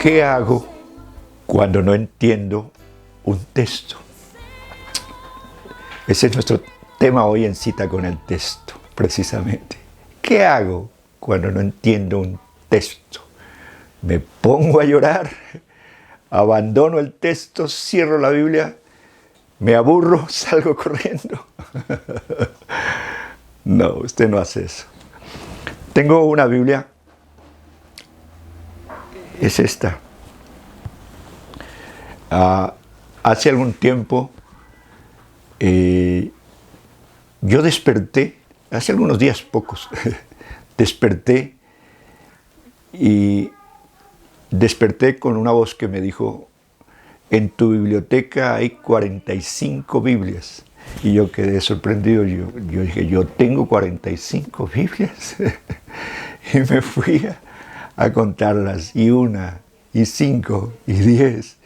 ¿Qué hago cuando no entiendo un texto? Ese es nuestro tema hoy en Cita con el Texto, precisamente. ¿Qué hago cuando no entiendo un texto? ¿Me pongo a llorar? ¿Abandono el texto? ¿Cierro la Biblia? ¿Me aburro? ¿Salgo corriendo? No, usted no hace eso. Tengo una Biblia. Es esta. Hace algún tiempo yo desperté, hace algunos días pocos, desperté con una voz que me dijo: en tu biblioteca hay 45 Biblias. Y yo quedé sorprendido, yo dije, ¿yo tengo 45 Biblias? Y me fui a contarlas, y 1, y 5, y 10,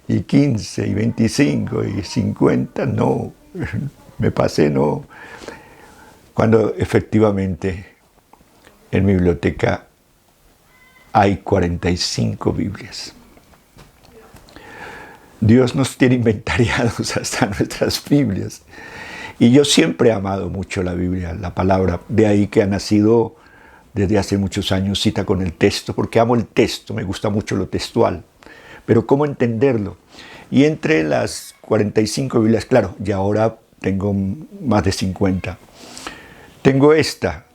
y 15, y 25, y 50, no, me pasé, no. Cuando efectivamente en mi biblioteca hay 45 Biblias. Dios nos tiene inventariados hasta nuestras Biblias. Y yo siempre he amado mucho la Biblia, la palabra, de ahí que ha nacido desde hace muchos años Cita con el Texto, porque amo el texto, me gusta mucho lo textual. Pero ¿cómo entenderlo? Y entre las 45 Biblias, claro, y ahora tengo más de 50. Tengo esta,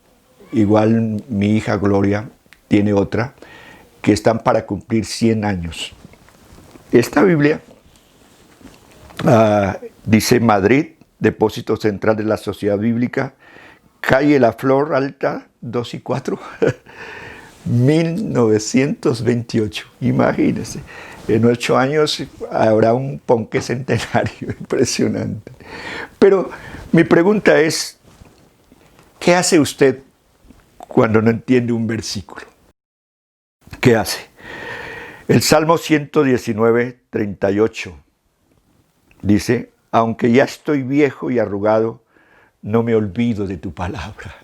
igual mi hija Gloria tiene otra, que están para cumplir 100 años. Esta Biblia dice Madrid, Depósito Central de la Sociedad Bíblica, calle La Flor Alta, 2 y 4, 1928. Imagínense, en 8 años habrá un ponque centenario, impresionante. Pero mi pregunta es, ¿qué hace usted cuando no entiende un versículo? ¿Qué hace? El Salmo 119, 38 dice: aunque ya estoy viejo y arrugado, no me olvido de tu palabra.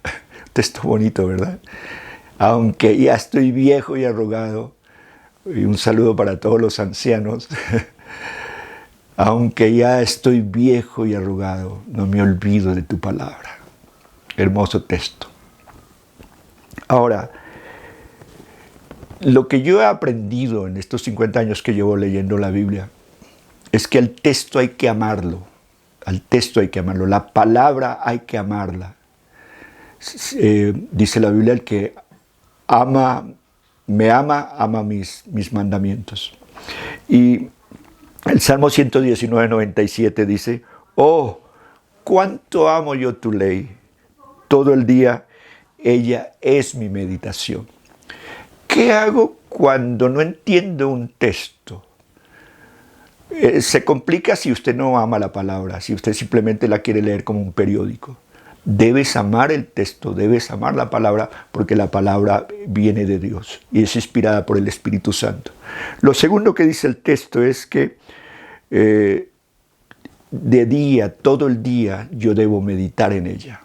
Texto bonito, ¿verdad? Aunque ya estoy viejo y arrugado, y un saludo para todos los ancianos, aunque ya estoy viejo y arrugado, no me olvido de tu palabra. Hermoso texto. Ahora, lo que yo he aprendido en estos 50 años que llevo leyendo la Biblia es que al texto hay que amarlo. Al texto hay que amarlo. La palabra hay que amarla. Dice la Biblia, el que me ama mis mandamientos. Y el Salmo 119, 97 dice: oh, cuánto amo yo tu ley. Todo el día ella es mi meditación. ¿Qué hago cuando no entiendo un texto? Se complica si usted no ama la palabra, si usted simplemente la quiere leer como un periódico. Debes amar el texto, debes amar la palabra, porque la palabra viene de Dios y es inspirada por el Espíritu Santo. Lo segundo que dice el texto es que de día, todo el día, yo debo meditar en ella.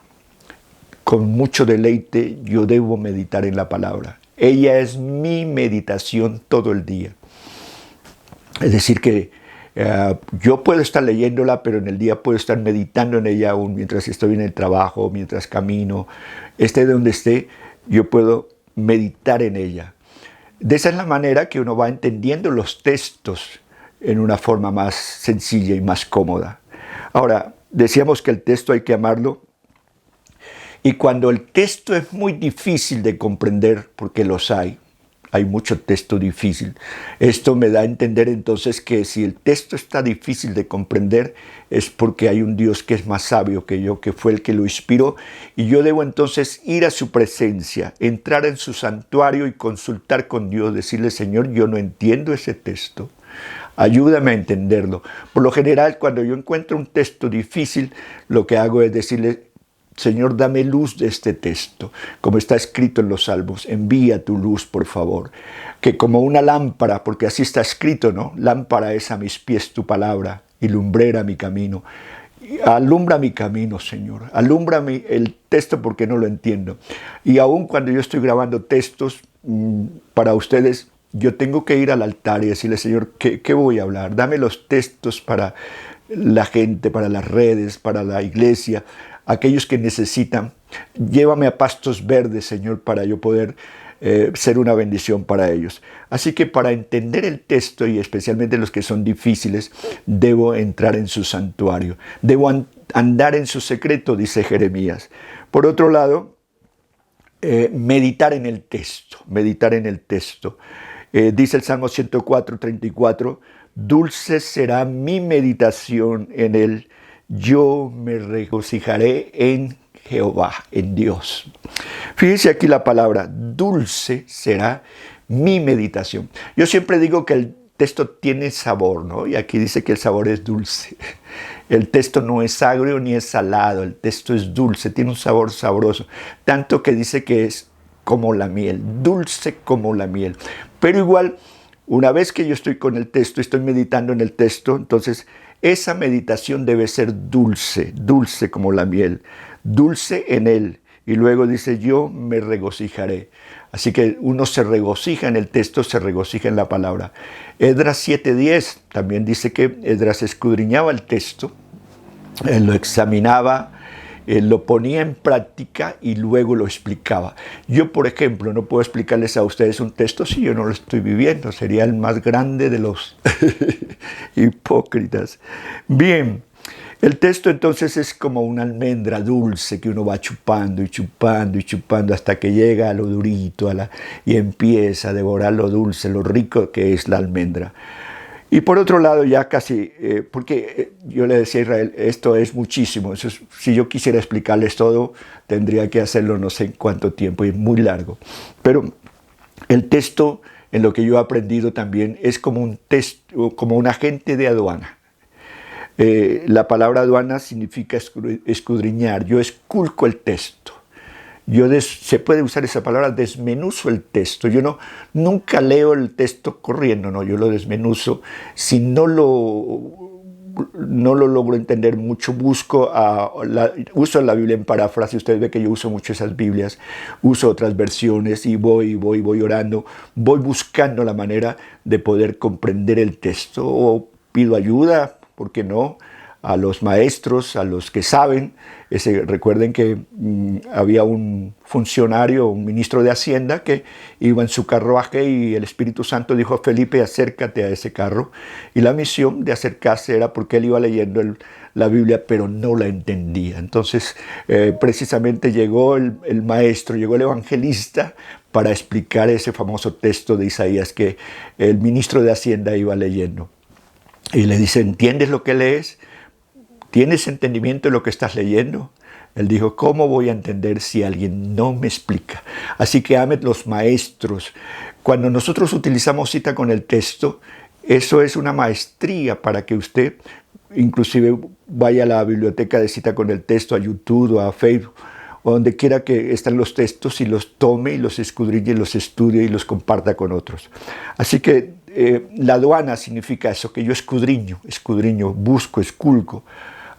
Con mucho deleite yo debo meditar en la palabra. Ella es mi meditación todo el día. Es decir que yo puedo estar leyéndola, pero en el día puedo estar meditando en ella aún mientras estoy en el trabajo, mientras camino. Esté donde esté, yo puedo meditar en ella. De esa es la manera que uno va entendiendo los textos en una forma más sencilla y más cómoda. Ahora, decíamos que el texto hay que amarlo. Y cuando el texto es muy difícil de comprender, porque hay mucho texto difícil, esto me da a entender entonces que si el texto está difícil de comprender es porque hay un Dios que es más sabio que yo, que fue el que lo inspiró, y yo debo entonces ir a su presencia, entrar en su santuario y consultar con Dios, decirle: Señor, yo no entiendo ese texto, ayúdame a entenderlo. Por lo general, cuando yo encuentro un texto difícil, lo que hago es decirle: Señor, dame luz de este texto, como está escrito en los Salmos, envía tu luz, por favor, que como una lámpara, porque así está escrito, ¿no? Lámpara es a mis pies tu palabra y lumbrera mi camino. Alumbra mi camino, Señor, alumbra el texto porque no lo entiendo. Y aún cuando yo estoy grabando textos para ustedes, yo tengo que ir al altar y decirle, Señor, ¿qué voy a hablar? Dame los textos para la gente, para las redes, para la iglesia, aquellos que necesitan. Llévame a pastos verdes, Señor, para yo poder ser una bendición para ellos. Así que para entender el texto, y especialmente los que son difíciles, debo entrar en su santuario. Debo andar en su secreto, dice Jeremías. Por otro lado, meditar en el texto, meditar en el texto. Dice el Salmo 104:34, dulce será mi meditación en él, yo me regocijaré en Jehová, en Dios. Fíjense aquí la palabra, dulce será mi meditación. Yo siempre digo que el texto tiene sabor, ¿no? Y aquí dice que el sabor es dulce. El texto no es agrio ni es salado, el texto es dulce, tiene un sabor sabroso. Tanto que dice que es como la miel, dulce como la miel. Pero igual, una vez que yo estoy con el texto, estoy meditando en el texto, entonces esa meditación debe ser dulce, dulce como la miel, dulce en él. Y luego dice, yo me regocijaré. Así que uno se regocija en el texto, se regocija en la palabra. Esdras 7:10 también dice que Esdras escudriñaba el texto, él lo examinaba, él lo ponía en práctica y luego lo explicaba. Yo, por ejemplo, no puedo explicarles a ustedes un texto si yo no lo estoy viviendo. Sería el más grande de los hipócritas. Bien. El texto entonces es como una almendra dulce que uno va chupando y chupando y chupando hasta que llega a lo durito y empieza a devorar lo dulce, lo rico que es la almendra. Y por otro lado ya casi, porque yo le decía a Israel, esto es muchísimo, si yo quisiera explicarles todo, tendría que hacerlo no sé en cuánto tiempo y es muy largo. Pero el texto, en lo que yo he aprendido también, es como un agente de aduana. La palabra aduana significa escudriñar. Yo esculco el texto. Se puede usar esa palabra, desmenuzo el texto. Yo nunca leo el texto corriendo, no, yo lo desmenuzo. Si no lo logro entender mucho, uso la Biblia en paráfrasis. Ustedes ven que yo uso mucho esas Biblias, uso otras versiones y voy orando, voy buscando la manera de poder comprender el texto o pido ayuda. ¿Por qué no? A los maestros, a los que saben. Recuerden que había un funcionario, un ministro de Hacienda que iba en su carruaje y el Espíritu Santo dijo a Felipe, acércate a ese carro. Y la misión de acercarse era porque él iba leyendo la Biblia, pero no la entendía. Entonces, precisamente llegó el maestro, llegó el evangelista para explicar ese famoso texto de Isaías que el ministro de Hacienda iba leyendo. Y le dice, ¿entiendes lo que lees? ¿Tienes entendimiento de lo que estás leyendo? Él dijo, ¿cómo voy a entender si alguien no me explica? Así que amen los maestros. Cuando nosotros utilizamos cita con el texto, eso es una maestría para que usted inclusive vaya a la biblioteca de cita con el texto, a YouTube o a Facebook, o donde quiera que estén los textos y los tome y los escudriñe, los estudie y los comparta con otros. Así que la aduana significa eso, que yo escudriño, busco, esculco.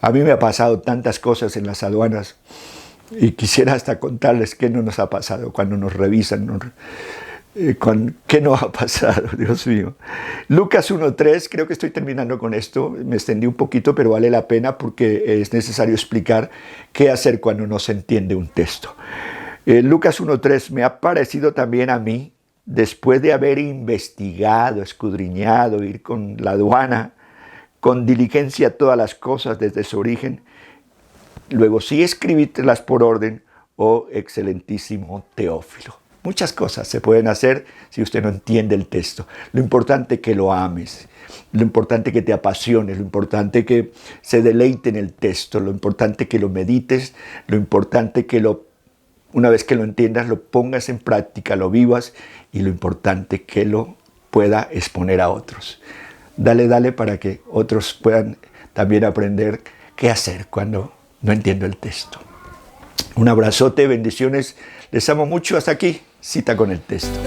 A mí me ha pasado tantas cosas en las aduanas y quisiera hasta contarles qué no nos ha pasado cuando nos revisan. ¿Qué no ha pasado? Dios mío. Lucas 1:3, creo que estoy terminando con esto, me extendí un poquito, pero vale la pena porque es necesario explicar qué hacer cuando no se entiende un texto. Lucas 1:3, me ha parecido también a mí, después de haber investigado, escudriñado, ir con la aduana, con diligencia todas las cosas desde su origen, luego sí escribírtelas por orden, oh excelentísimo Teófilo. Muchas cosas se pueden hacer si usted no entiende el texto. Lo importante es que lo ames, lo importante es que te apasiones, lo importante es que se deleite en el texto, lo importante es que lo medites, lo importante es que una vez que lo entiendas, lo pongas en práctica, lo vivas y lo importante es que lo pueda exponer a otros. Dale para que otros puedan también aprender qué hacer cuando no entiendo el texto. Un abrazote, bendiciones, les amo mucho, hasta aquí, cita con el texto.